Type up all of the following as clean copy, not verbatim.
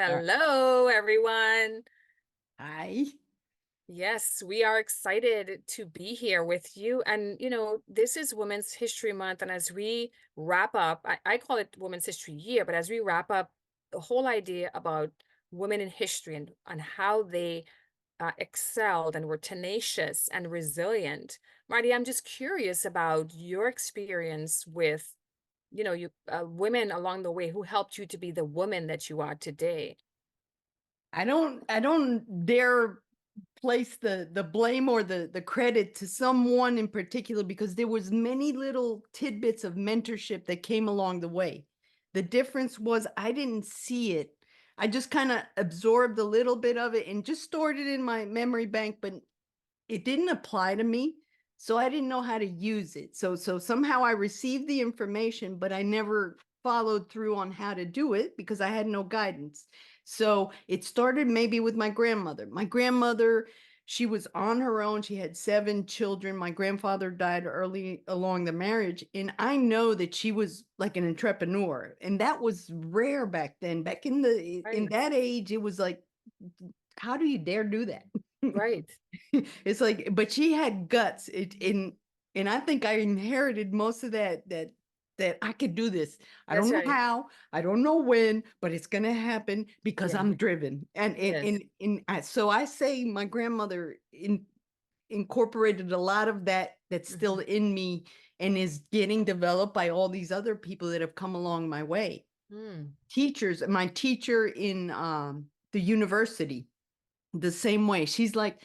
Uh, Hello, everyone. Hi. Yes, we are excited to be here with you. And, this is Women's History Month. And as we wrap up, I call it Women's History Year, but as we wrap up the whole idea about women in history and how they excelled and were tenacious and resilient, Marty, I'm just curious about your experience with, women along the way who helped you to be the woman that you are today. I don't dare place the blame or the credit to someone in particular because there was many little tidbits of mentorship that came along the way. The difference was I didn't see it. I just kind of absorbed a little bit of it and just stored it in my memory bank, but it didn't apply to me. So I didn't know how to use it. So somehow I received the information, but I never followed through on how to do it because I had no guidance. So it started maybe with my grandmother. My grandmother, she was on her own. She had 7 children. My grandfather died early along the marriage. And I know that she was like an entrepreneur. And that was rare back then. Back in Right, that age, it was like, how do you dare do that? right. It's like, but she had guts. And I think I inherited most of that I could do this. I That's don't know right. how, I don't know when, but it's gonna happen because Yeah. I'm driven. Yes. So I say my grandmother incorporated a lot of that that's still Mhm. in me and is getting developed by all these other people that have come along my way. Mm. Teachers, my teacher in the university, the same way. She's like,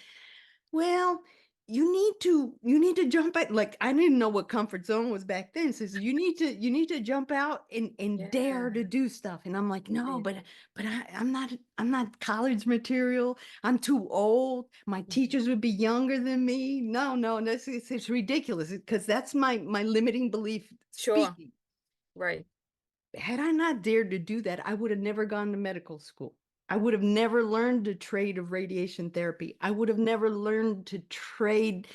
well, you need to jump out. Like I didn't know what comfort zone was back then. Says you need to jump out and dare Yeah. to do stuff. And I'm like, no, Indeed. but I'm not college material. I'm too old. My Mhm. teachers would be younger than me. No, that's it's ridiculous because that's my limiting belief Sure. speaking. Right. Had I not dared to do that, I would have never gone to medical school. I would have never learned the trade of radiation therapy. I would have never learned to trade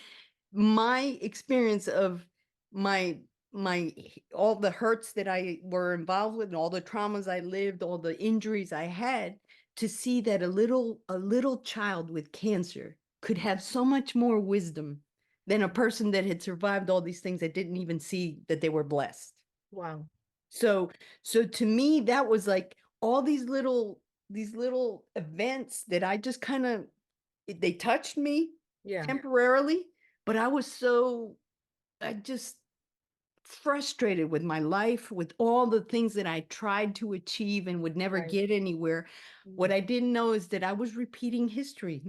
my experience of my my all the hurts that I were involved with and all the traumas I lived, all the injuries I had to see that a little child with cancer could have so much more wisdom than a person that had survived all these things that didn't even see that they were blessed. Wow. So so to me, that was like all these little events that I just kind of they touched me Yeah. temporarily, but I just frustrated with my life, with all the things that I tried to achieve and would never Right. get anywhere. What Mm. I didn't know is that I was repeating history.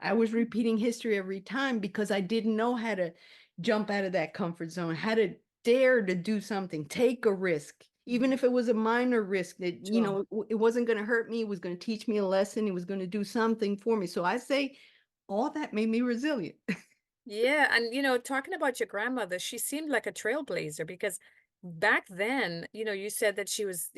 I was repeating history every time because I didn't know how to jump out of that comfort zone, how to dare to do something, take a risk, even Mhm. if it was a minor risk that, Sure. it wasn't going to hurt me, it was going to teach me a lesson, it was going to do something for me. So I say all that made me resilient. Yeah, and talking about your grandmother, she seemed like a trailblazer because back then, you said that she was,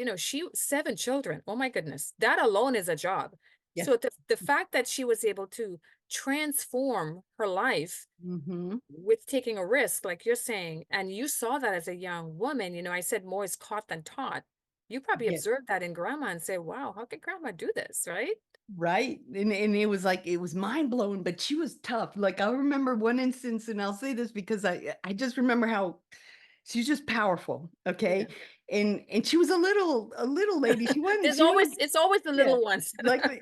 7 children. Oh my goodness, that alone is a job. Yeah. So the fact that she was able to transform her life Hmm. with taking a risk, like you're saying, and you saw that as a young woman, I said more is caught than taught. You probably Yeah. observed that in grandma and say, wow, how could grandma do this, right? Right. And it was like it was mind blowing, but she was tough. Like I remember one instance, and I'll say this because I just remember how she's just powerful. Okay. Yeah. And she was a little lady. She wasn't, There's she always wasn't, it's always the yeah. little ones.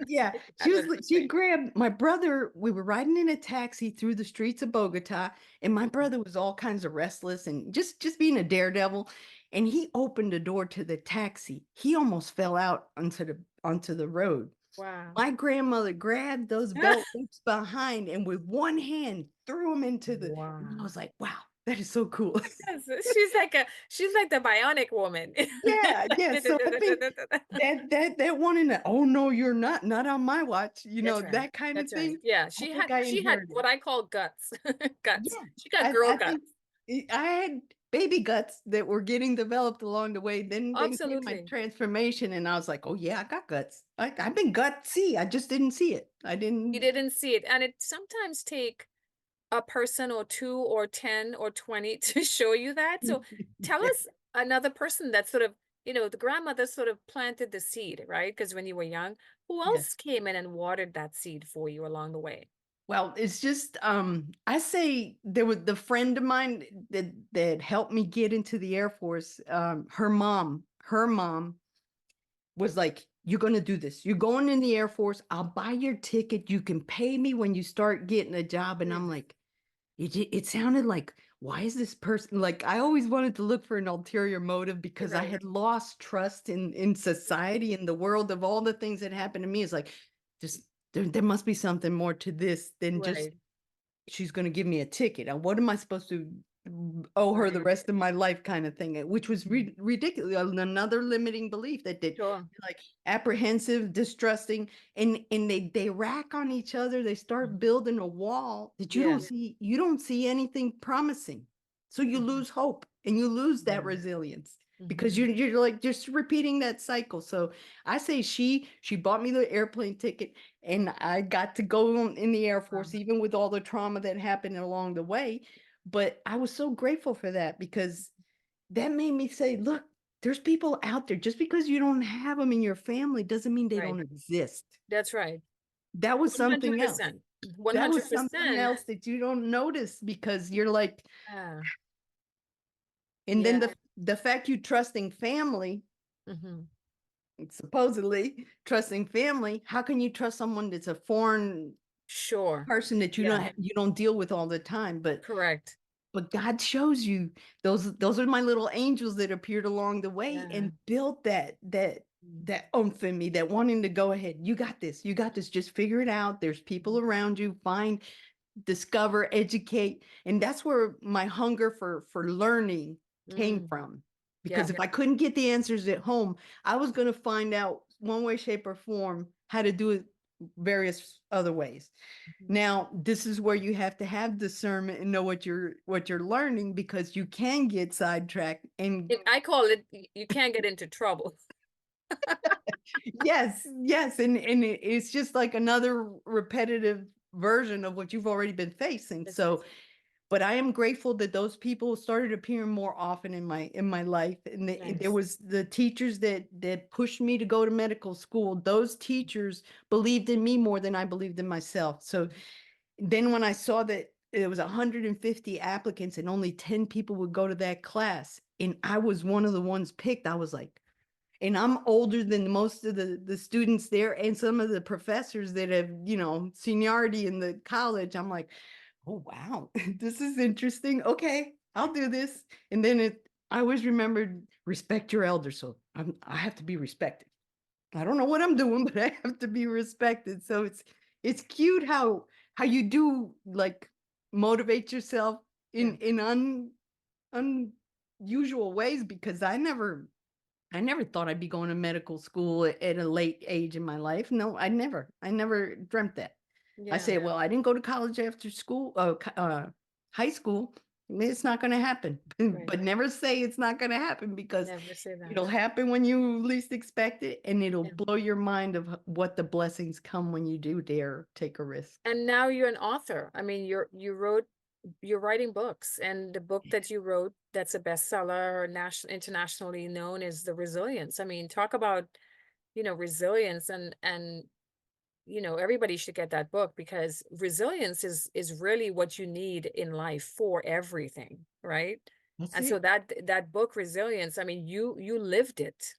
Yeah. That's She interesting. grabbed my brother. We were riding in a taxi through the streets of Bogota, and my brother was all kinds of restless and just being a daredevil. And he opened the door to the taxi. He almost fell out onto the road. Wow. My grandmother grabbed those belt loops behind and with one hand threw them and I Wow. was like, wow, that is so cool. Yes, she's like the bionic woman. Yeah, yeah. So I think that one in the, oh no, you're not on my watch, That's right. that kind of That's right. thing. Yeah, I she think had I she had inherited. what I call guts. Guts. Yeah, She got I girl I think guts. I had baby guts that were getting developed along the way. Then came my Absolutely. transformation, and I was like, oh yeah, I got guts. I've been gutsy. I just didn't see it. I You didn't. didn't see it. And it sometimes take a person or two or 10 or 20 to show you that. So tell Yeah. us another person that sort of the grandmother sort of planted the seed, right? Because when you were young, who else Yes. came in and watered that seed for you along the way? Well, it's just I say there was the friend of mine that helped me get into the Air Force. Her mom was like, "You're gonna do this. You're going in the Air Force. I'll buy your ticket. You can pay me when you start getting a job." And I'm Mm, like, it sounded like, why is this person like, I always wanted to look for an ulterior motive because I right, had lost trust in society, in the world, of all the things that happened to me. It's like, just there must be something more to this than just right, she's going to give me a ticket. What am I supposed to owe her the right. rest of my life kind of thing, which was Mm, ridiculous. Another limiting belief that did sure. like apprehensive, distrusting, and they rack on each other. They Mhm. start building a wall that you don't Yeah. see. You don't see anything promising. So you Mhm. lose hope and you lose that Yeah. resilience because Mhm. you're like just repeating that cycle. So I say she bought me the airplane ticket and I got to go in the Air Wow. Force, even with all the trauma that happened along the way. But I was so grateful for that because that made me say, look, there's people out there. Just because you don't have them in your family doesn't mean they Right. don't exist. That's right. That was something else. 100%. That was something 100%. else that you don't notice because you're like, Yeah. and then Yeah. the fact you trusting family, Mhm. supposedly trusting family, how can you trust someone that's a foreign Sure. person that Yeah. you don't deal with all the time? Correct. But God shows you those are my little angels that appeared along the way Yeah. and built Mm. that oomph in me, that wanting to go ahead. You got this. You got this. Just figure it out. There's people around you. Find, discover, educate. And that's where my hunger for learning came Mm. from. Because Yeah. if I couldn't get the answers at home, I was going to find out one way, shape, or form how to do it various other ways. Mhm. Now, this is where you have to have discernment and know what you're learning because you can get sidetracked and And I call it you can't get into trouble. yes, yes, and it's just like another repetitive version of what you've already been facing. That's right. So, but I am grateful that those people started appearing more often in my life, and there Nice. was the teachers that pushed me to go to medical school. Those teachers believed in me more than I believed in myself. So then when I saw that there was 150 applicants and only 10 people would go to that class, and I was one of the ones picked, I was like, and I'm older than most of the students there and some of the professors that have, seniority in the college. I'm like, oh wow, this is interesting. Okay, I'll do this. And then I always remembered respect your elders. So I have to be respected. I don't know what I'm doing, but I have to be respected. So it's cute how you do like motivate yourself Yeah. in unusual ways because I never thought I'd be going to medical school at a late age in my life. No, I never dreamt that. I Yeah. say, well, I didn't go to college after school, high school. It's not going to happen, Right. but never say it's not going to happen because Never say that. it'll happen when you least expect it, and it'll Yeah. blow your mind of what the blessings come when you do dare take a risk. And now you're an author. I mean, you're writing books, and the book that you wrote that's a bestseller, national internationally known, is The Resilience. I mean, talk about, resilience, and everybody should get that book because resilience is really what you need in life for everything, right? That's And so it. that book, Resilience, I mean, you lived it.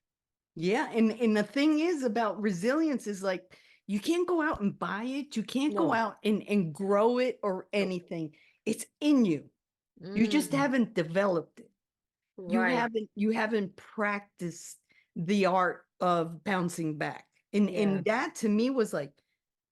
Yeah, and the thing is about resilience is like you can't go out and buy it. You can't go No, out and grow it or no. anything. It's in you. You just Mm, haven't developed it. You right. haven't practiced the art of bouncing back. Yeah. And that to me was like,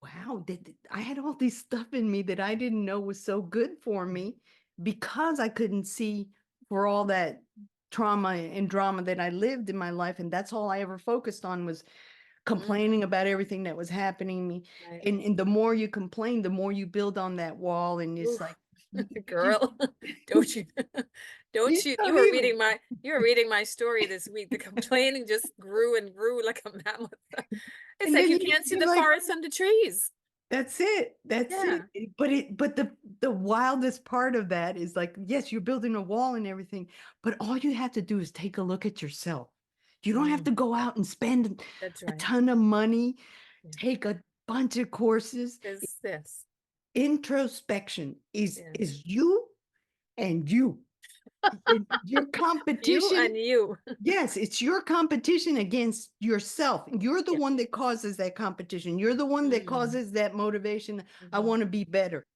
wow, I had all this stuff in me that I didn't know was so good for me because I couldn't see for all that trauma and drama that I lived in my life. And that's all I ever focused on was Mm, complaining about everything that was happening to me. right. And the more you complain, the more you build on that wall. And it's Oof. like, you, you, Girl, don't you you don't you don't even. you were reading my story this week. The complaining just grew and grew like a mammoth. It's And like then you can't see you're the like, forest and the trees. that's it. That's it. Yeah. But the wildest part of that is like, yes, you're building a wall and everything, but all you have to do is take a look at yourself. You don't have to go out and spend That's a right. ton of money, Yeah. take a bunch of courses. This. Introspection Yes. is you and you. Your You competition. and you. Yes, it's your competition against yourself. You're the Yeah. one that causes that competition. You're the one that Mm. causes that motivation. I Mhm. want to be better.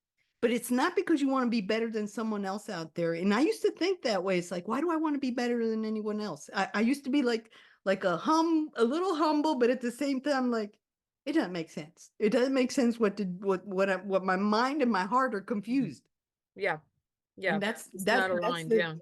But it's not because you want to be better than someone else out there. And I used to think that way. It's like, why do I want to be better than anyone else? I used to be like a little humble, but at the same time, like, it doesn't make sense. It doesn't make sense what my mind and my heart are Mhm. confused. Yeah. Yeah. And that's It's not that's aligned. Yeah.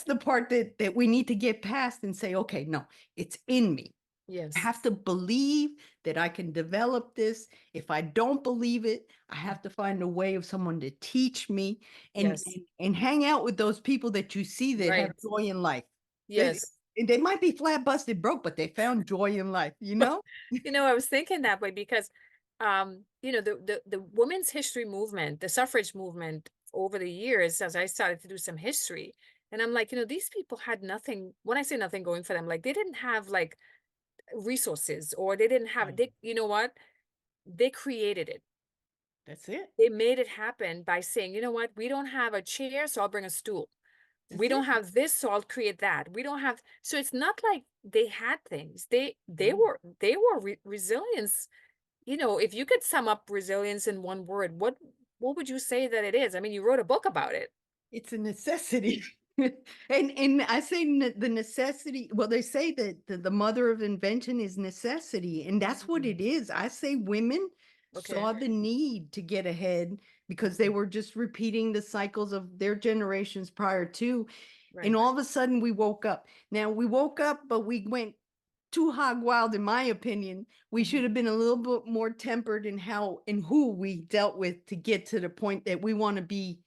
the part that we need to get past and say, okay, no, it's in me. I Yes. have to believe that I can develop this. If I don't believe it, I have to find a way of someone to teach me and Yes. and hang out with those people that you see that have Right. joy in life. They Yes. they might be flat busted broke, but they found joy in life, you know? I was thinking that way because, the women's history movement, the suffrage movement over the years, as I started to do some history, and I'm like, these people had nothing. When I say nothing going for them, like they didn't have like resources, or they didn't have. Right. They, you know what? They created it. That's it. They made it happen by saying, you know what? We don't have a chair, so I'll bring a stool. We That's don't it. have this, so I'll create that. We don't have. So it's not like they had things. No. They were resilience. If you could sum up resilience in one word, what would you say that it is? I mean, you wrote a book about it. It's a necessity. And I say the necessity, well, they say that the mother of invention is necessity, and that's what Mm. it is. I say women Okay. saw the need to get ahead because they Mhm. were just repeating the cycles of their generations prior to, and Right. all of a sudden we woke up. Now we woke up, but we went too hog wild, in my opinion. We Mhm. should have been a little bit more tempered in how and who we dealt with to get to the point that we want to be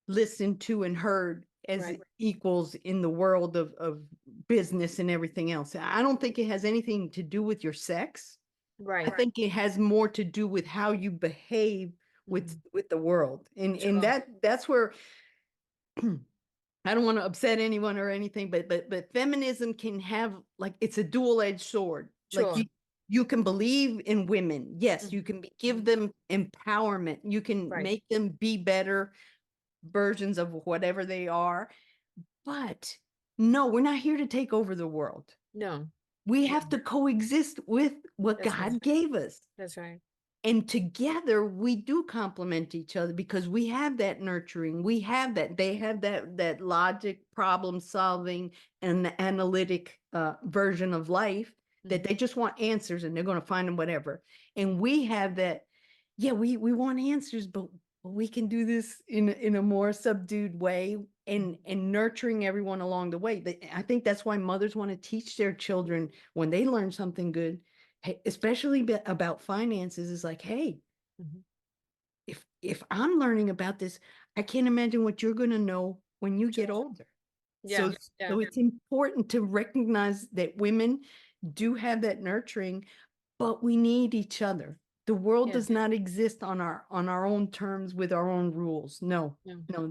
listened to and heard as Right. equals in the world of business and everything else. I don't think it has anything to do with your sex. I Right. think it has more to do with how you behave Mhm. with the world. And Sure. that's where I don't want to upset anyone or anything, but feminism can have, like, it's a dual-edged sword. Like, Sure. you can believe in women. Yes, you Mhm. can give them empowerment. You can Right. make them be better versions of whatever they are. But no, we're not here to take over the world. No. We No. have to coexist with what That's right. God gave us. That's right. And together we do complement each other because we have that nurturing. We have that. They have that logic, problem solving, and the analytic version of life that Mhm. they just want answers and they're going to find them whatever. And we have that. Yeah, we want answers, but we can do this in a more subdued way and Mhm. nurturing everyone along the way. I think that's why mothers want to teach their children when they learn something good, hey, especially about finances, is like, hey, Mhm. if I'm learning about this, I can't imagine what you're going to know when you get Sure. older. Yeah. So Yeah. so it's important to recognize that women do have that nurturing, but we need each other. The world Yeah. does not exist on our own terms with our own rules. No, Yeah. no,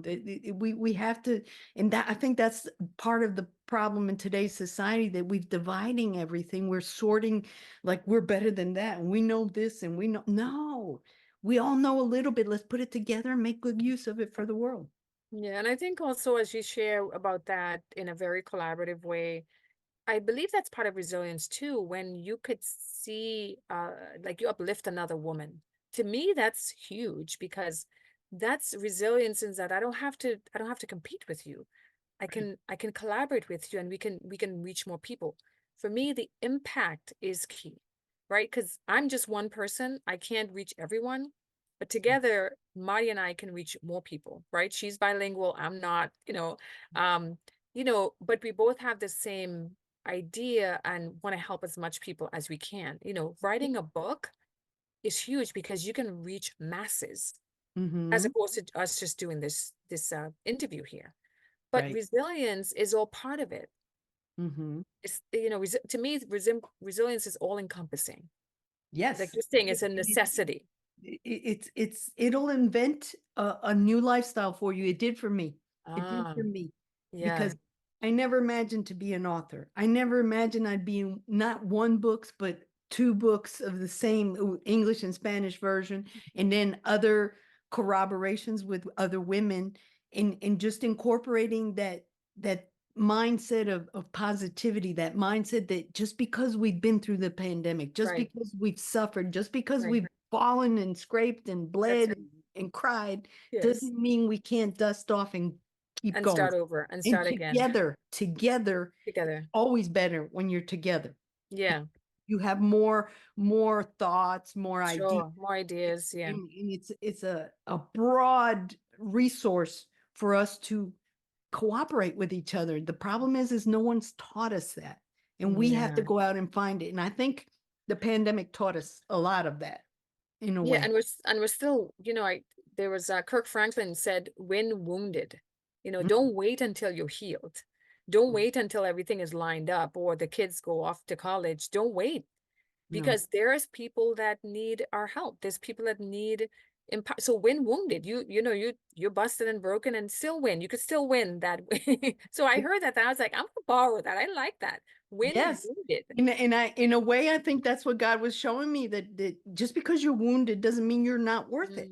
we have to, and that, I think that's part of the problem in today's society, that we've dividing everything. We're sorting, like we're better than that, and we know this, and we know, no, we all know a little bit. Let's put it together and make good use of it for the world. Yeah. And I think also as you share about that in a very collaborative way, I believe that's part of resilience too, when you could see, like you uplift another woman. To me, that's huge because that's resilience in that I don't have to compete with you. Right. I can collaborate with you and we can reach more people. For me, the impact is key, right? Because I'm just one person. I can't reach everyone, but together, Marty and I can reach more people, right? She's bilingual. I'm not, but we both have the same idea and want to help as much people as we can. Writing a book is huge because you can reach masses as Mm-hmm. opposed to us just doing this interview here. But Right. resilience is all part of it. Mm-hmm. To me, resilience is all encompassing. Like Yes. you're saying, it's a necessity. It'll invent a new lifestyle for you. It did for me. It did for Ah, me because yeah. I never imagined to be an author. I never imagined I'd be in not one books, but two books of the same English and Spanish version, and then other corroborations with other women, and just incorporating that mindset of positivity, that mindset that just because we've been through the pandemic, just Right, because we've suffered, just because right. we've fallen and scraped and That's bled it. and cried, Yes. doesn't mean we can't dust off and keep And going. start over and And start again together, together. always better when you're together. Yeah, You have more thoughts, more ideas, sure. More ideas. Yeah. and it's a broad resource for us to cooperate with each other. The problem is no one's taught us that, and we have to Yeah. go out and find it. And I think the pandemic taught us a lot of that in a Yeah, way. and we're still, I there was Kirk Franklin said, "When wounded, Mm, don't wait until you're healed. Don't wait until everything is lined up or the kids go off to college. Don't wait no. because there's people that need our help. There's people that need so when wounded, you're busted and broken and still win. You could still win that way. So I heard that and I was like, I'm gonna borrow that. I like that. When Yes. wounded. In a way, I think that's what God was showing me, that just because you're wounded doesn't mean you're not worth it.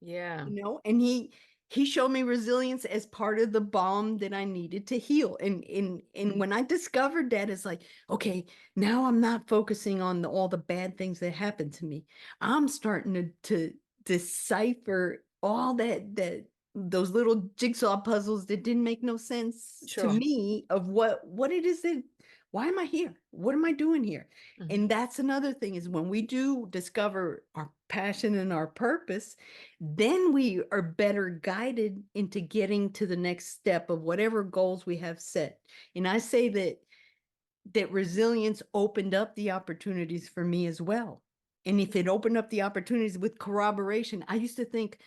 Yeah. And he showed me resilience as part of the balm that I needed to heal. And when I discovered that, it's like, okay, now I'm not focusing on all the bad things that happened to me. I'm starting to decipher all that those little jigsaw puzzles that didn't make no sense to Sure. me, of what it is that, why am I here? What am I doing here? Mhm. And that's another thing, is when we do discover our passion and our purpose, then we are better guided into getting to the next step of whatever goals we have set. And I say that resilience opened up the opportunities for me as well. And if it opened up the opportunities with corroboration, I used to think,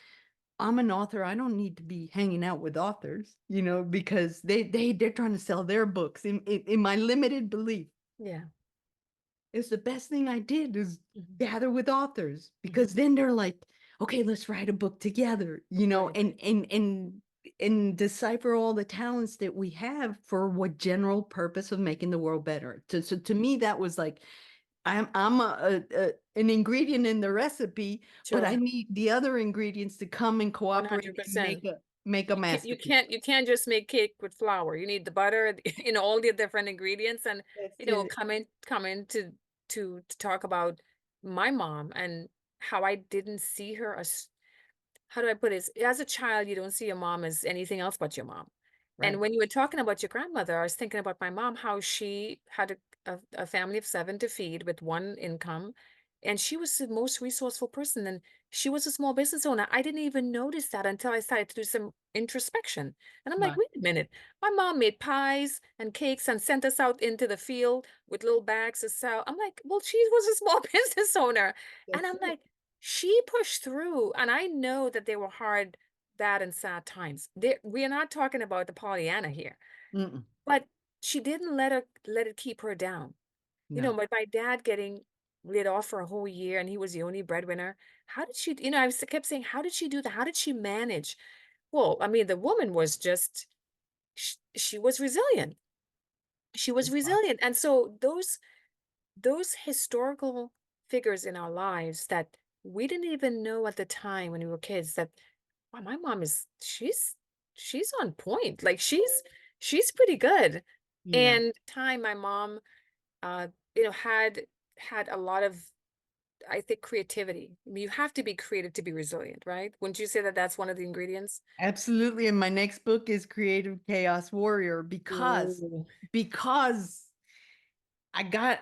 I'm an author, I don't need to be hanging out with authors, because they're trying to sell their books. In my limited belief, Yeah. it's the best thing I did is Mhm. gather with authors, Mhm. because then they're like, okay, let's write a book together, Right. and decipher all the talents that we have for what general purpose of making the world better. So to me, that was like, I'm an ingredient in the recipe, but I Sure. need the other ingredients to come and cooperate and 100%. make a You can't you masterpiece. can't you can't just make cake with flour. You need the butter, all the different ingredients and That's it. come in to talk about my mom and how I didn't see her as how do I put it? As a child, you don't see your mom as anything else but your mom. And Right. when you were talking about your grandmother, I was thinking about my mom, how she had a family of seven to feed with one income. And she was the most resourceful person. And she was a small business owner. I didn't even notice that until I started to do some introspection. And I'm like, Right. wait a minute. My mom made pies and cakes and sent us out into the field with little bags of salt. I'm like, well, she was a small business owner. And That's I'm it. like, she pushed through, and I know that they were hard, bad, and sad times. We are not talking about the Pollyanna here, Mm-mm. but she didn't let it keep her down. No. With my dad getting laid off for a whole year, and he was the only breadwinner. How did she? Kept saying, how did she do that? How did she manage? Well, I mean, the woman was just she was resilient. She was resilient, and so those historical figures in our lives that we didn't even know at the time when we were kids that wow, my mom is she's on point. Like she's pretty good. Yeah. And time my mom had a lot of I think creativity. I mean, you have to be creative to be resilient, right? Wouldn't you say that that's one of the ingredients? Absolutely. And my next book is Creative Chaos Warrior, Ooh. because I got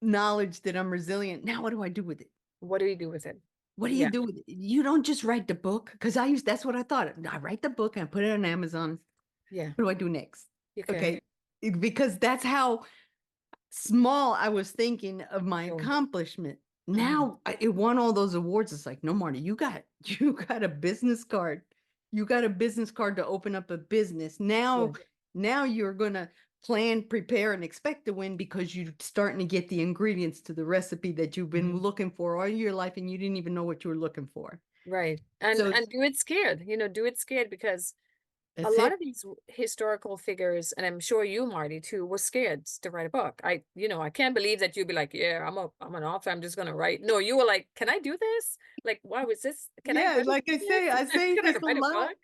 knowledge that I'm resilient. Now what do I do with it? What do you do with it? What do you Yeah, do with it? You don't just write the book, because that's what I thought. I write the book and I put it on Amazon. yeah. What do I do next? Okay. Okay. Because that's how small I was thinking of my Sure. accomplishment. Mhm. Now it won all those awards. It's like, no, Marty, you got a business card. You got a business card to open up a business. Now, Yeah. now you're gonna plan, prepare, and expect to win, because you're starting to get the ingredients to the recipe that you've been Mhm. looking for all your life, and you didn't even know what you were looking for. Right. And So and do it scared, do it scared because a That's lot it. of these historical figures, and I'm sure you, Marty, too, were scared to write a book. I can't believe that you'd be like, yeah, I'm an author. I'm just gonna write. No, you were like, can I do this? Like, why was this? Can I Yeah, really like do this? I say Can I this a write a lot. book?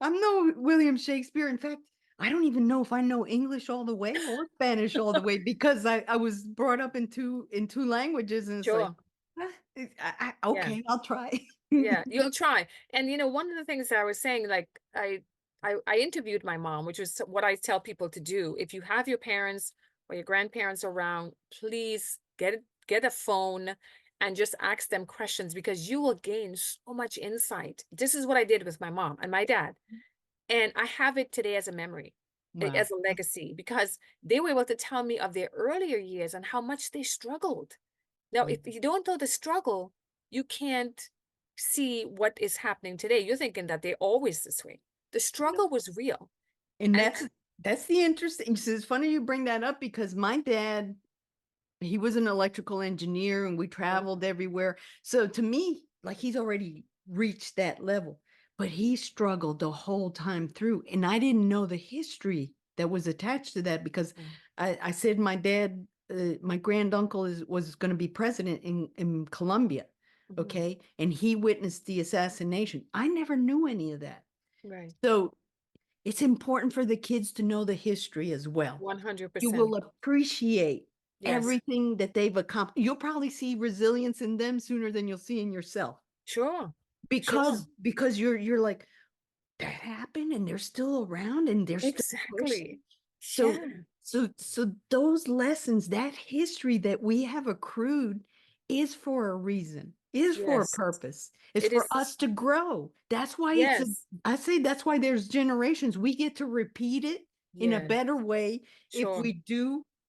I'm no William Shakespeare. In fact, I don't even know if I know English all the way or Spanish all the way because I was brought up in two languages, and it's like, Sure. Yeah. okay, I'll try. Yeah, you'll try. And one of the things that I was saying, like I interviewed my mom, which is what I tell people to do. If you have your parents or your grandparents around, please get a phone and just ask them questions because you will gain so much insight. This is what I did with my mom and my dad. And I have it today as a memory, Wow. as a legacy, because they were able to tell me of their earlier years and how much they struggled. Now, if you don't know the struggle, you can't see what is happening today. You're thinking that they're always this way. The struggle was real. And And that's the interesting. So it's funny you bring that up because my dad, he was an electrical engineer and we Mhm. traveled everywhere. So to me, like he's already reached that level, but he struggled the whole time through. And I didn't know the history that was attached to that because Mm, I said my dad, my granduncle was going to be president in Colombia. mhm. Okay. And he witnessed the assassination. I never knew any of that. Right. So it's important for the kids to know the history as well. You 100%. will appreciate Yes. everything that they've accomplished. You'll probably see resilience in them sooner than you'll see in yourself Sure. Sure. because you're like that happened and they're still around and they're still Exactly. pushing. So Yeah. so those lessons, that history that we have accrued is for a reason, is for a Yes. purpose. It's It for is. us to grow. That's why Yes. I say that's why there's generations. We get to repeat it in a Yeah. better way if Sure.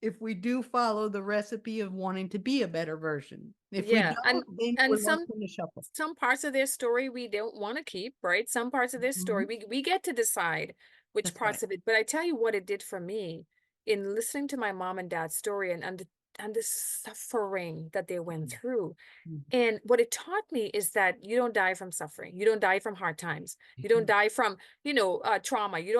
if we do follow the recipe of wanting to be a better version. If we Yeah. don't, then And we're lost in the shuffle. some parts of their story we don't want to keep, right? Some parts of their story Mhm. we get to decide which That's right. parts of it. But I tell you what it did for me in listening to my mom and dad's story and the suffering that they went Mhm. through. Mhm. And what it taught me is that you don't die from suffering. You don't die from hard times. You don't Mhm. die from, trauma. You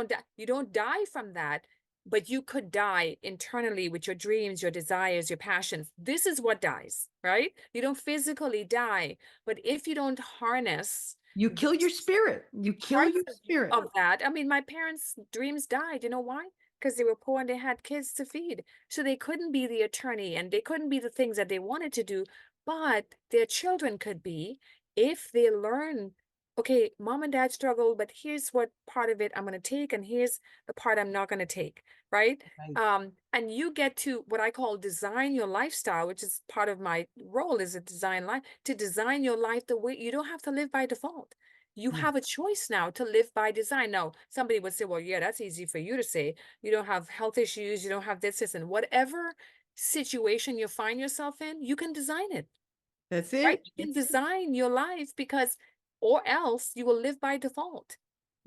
don't die from that, but you could die internally with your dreams, your desires, your passions. This is what dies, right? You don't physically die, but if you don't harness You kill your this spirit. You kill parts your spirit. of that. I mean, my parents' dreams died. You know why? Because they were poor and they had kids to feed. So they couldn't be the attorney and they couldn't be the things that they wanted to do, but their children could be if they learn, okay, mom and dad struggled, but here's what part of it I'm going to take, and here's the part I'm not going to take, right? Right. And you get to what I call design your lifestyle, which is part of my role as a design life, to design your life the way you don't have to live by default. You Mm. have a choice now to live by design. Now, somebody would say, well, yeah, that's easy for you to say. You don't have health issues, you don't have this, and whatever situation you find yourself in, you can design it, That's right? it. You can design your life or else you will live by default.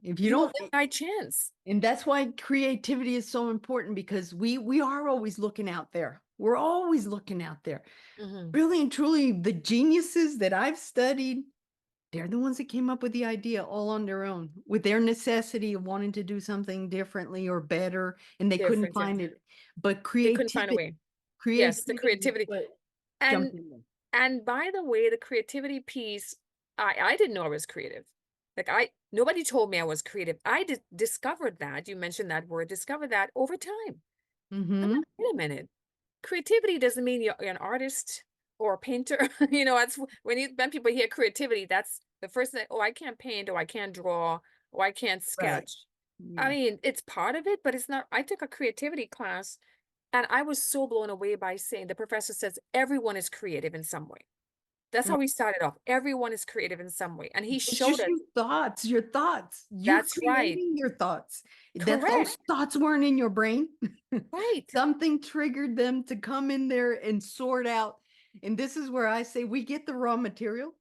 If you You will don't, live by chance. and that's why creativity is so important because we are always looking out there. We're always looking out there. Hmm. Really and truly, the geniuses that I've studied, they're the ones that came up with the idea all on their own, with their necessity of wanting to do something differently or better, and they couldn't Different, yeah. find it. But They couldn't find a way. Yes, the creativity is creativity. what And jumped in there. And by the way, the creativity piece, I didn't know I was creative. Like nobody told me I was creative. I discovered that. You mentioned that word, discovered that over time. I'm Mm-hmm. like, wait a minute. Creativity doesn't mean you're an artist or a painter. That's when people hear creativity, that's the first thing. Oh, I can't paint, or I can't draw, or I can't Right. sketch. I Yeah. mean, it's part of it, but it's not. I took a creativity class and I was so blown away by saying the professor says everyone is creative in some way. That's how we started off. Everyone is creative in some way. And he It's showed just us your thoughts. You're that's right. creating your thoughts. That Correct. those thoughts weren't in your brain. Right. Something triggered them to come in there and sort out. And this is where I say we get the raw material,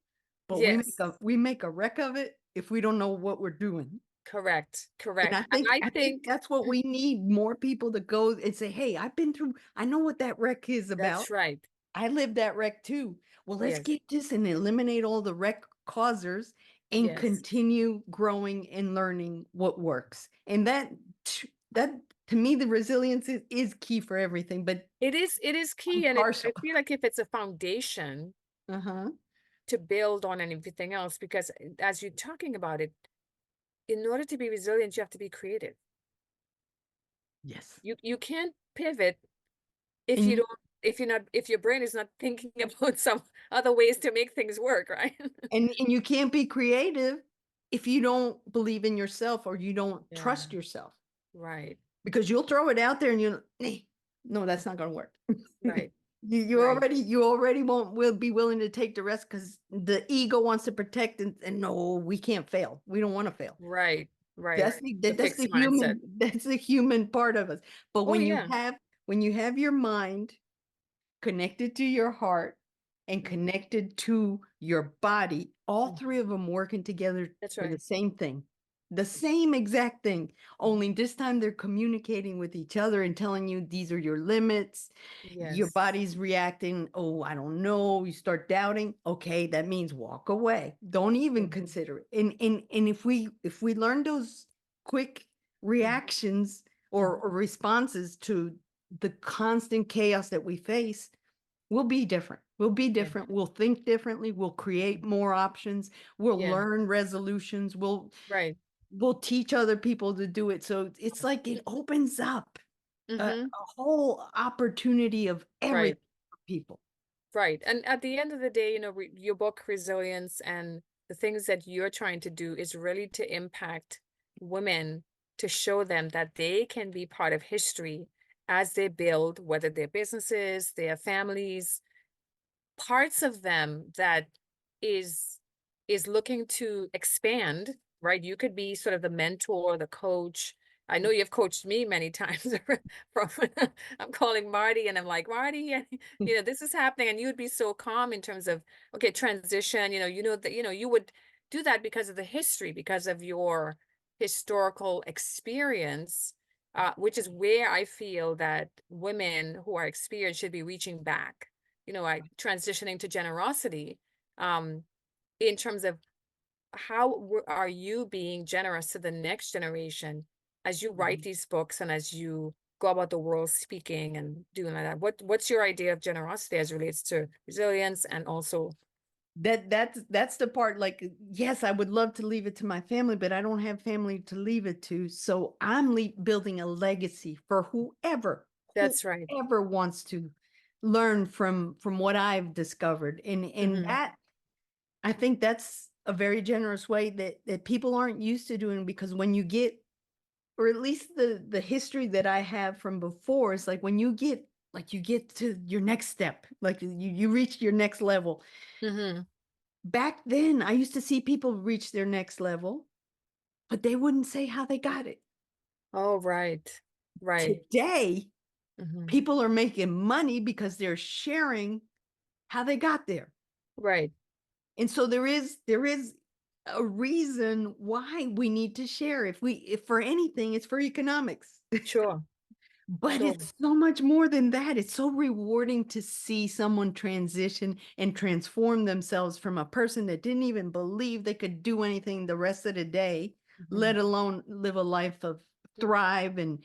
but Yes. we make a wreck of it if we don't know what we're doing. Correct. And Correct. And I I think think that's what we need, more people to go and say, "Hey, I've been through, I know what that wreck is that's about. right. I lived that wreck too. Well, let's Yes. get this and eliminate all the wreck causers and Yes. continue growing and learning what works. And that to me, the resilience is key for everything, but It is key, and partial. I feel like if it's a foundation Uh-huh. to build on and everything else, because as you're talking about it, in order to be resilient, you have to be creative. Yes. You can't pivot if And you you don't if your brain is not thinking about some other ways to make things work, right? and you can't be creative if you don't believe in yourself or you don't Yeah, trust yourself. right, Because you'll throw it out there and you no, that's not going to work. right, right, You already won't will be willing to take the risk because the ego wants to protect and no, we can't fail. We don't want to fail. right, right. That's the The that's fixed the mindset. human that's the human part of us. But Oh yeah. when you have your mind connected to your heart and Mhm, connected to your body, all mhm. three of them working together That's for the right. same thing. The same exact thing, Mhm. only this time they're communicating with each other and telling you these are your limits. Your Yes. body's reacting, oh, I don't know. You start doubting. Okay, that means walk away. Don't even Mhm, consider it. And if we learn those quick mhm, reactions or, mhm. or responses to the constant chaos that we face, we'll be different. We'll be Yeah. different. We'll think differently. We'll create more options. We'll Yeah. learn resolutions. Right. We'll teach other people to do it. So it's like it opens up Mm-hmm. a whole opportunity of everything Right. for people. Right. And at the end of the day, your book Resilience and the things that you're trying to do is really to impact women, to show them that they can be part of history as they build, whether their businesses, their families, parts of them that is is looking to expand, right? You could be sort of the mentor, the coach. I know you've coached me many times from I'm calling Marty and I'm like, Marty, this is happening. And you would be so calm in terms of, okay, transition, that, you would do that because of the history, because of your historical experience, which is where I feel that women who are experienced should be reaching back, I transitioning to generosity, um, in terms of how are you being generous to the next generation as you write Mhm. these books and as you go about the world speaking and doing like that? What's your idea of generosity as it relates to resilience and also, That's the part, like, yes, I would love to leave it to my family, but I don't have family to leave it to. So I'm building a legacy for that's right. whoever wants to learn from what I've discovered. And Hmm. that I think that's a very generous way that people aren't used to doing, because when you get, or at least the history that I have from before is like when you get to your next step, like you reach your next level. Hmm. Back then, I used to see people reach their next level, but they wouldn't say how they got it. Oh, right. Right. Today, Hmm. people are making money because they're sharing how they got there. Right. And so there is a reason why we need to share. If for anything, it's for economics. Sure. But Sure. it's so much more than that. It's so rewarding to see someone transition and transform themselves from a person that didn't even believe they could do anything the rest of the day, Mhm. let alone live a life of thrive and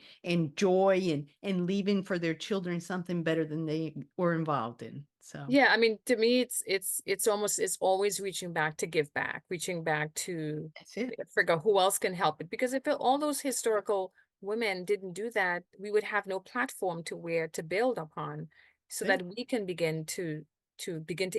joy and leaving for their children something better than they were involved in. So Yeah, I mean, to me, it's always reaching back to give back, reaching back to that's it. figure who else can help it. Because if all those historical women didn't do that, we would have no platform to where to build upon, so That's that we can begin to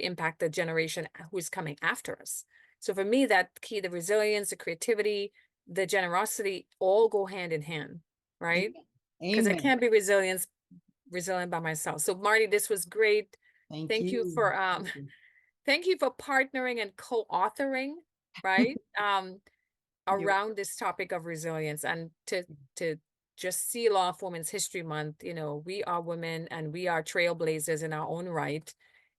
impact the generation who is coming after us. So for me, that key, the resilience, the creativity, the generosity, all go hand in hand, it. right? Because I Amen. can't be resilient by myself. So Marty, this was great. Thank Thank you you. for Thank you. thank you for partnering and co-authoring, right? You're Around this topic of resilience, and to just seal off Women's History Month. We are women and we are trailblazers in our own right.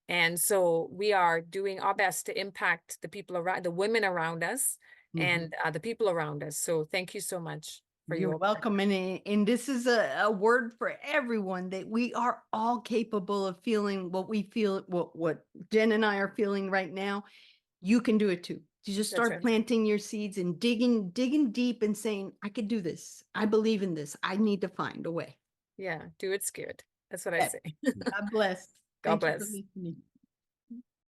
And so we are doing our best to impact the people around, the women around us, mhm. and the people around us. So thank you so much for You're your welcome. And this is a word for everyone, that we are all capable of feeling what we feel, what Jen and I are feeling right now. You can do it too. You just That's start right. planting your seeds and digging deep and saying, I could do this. I believe in this. I need to find a way. Yeah, do it scared. That's what I Yes. say. God bless. God Thank you for bless. listening.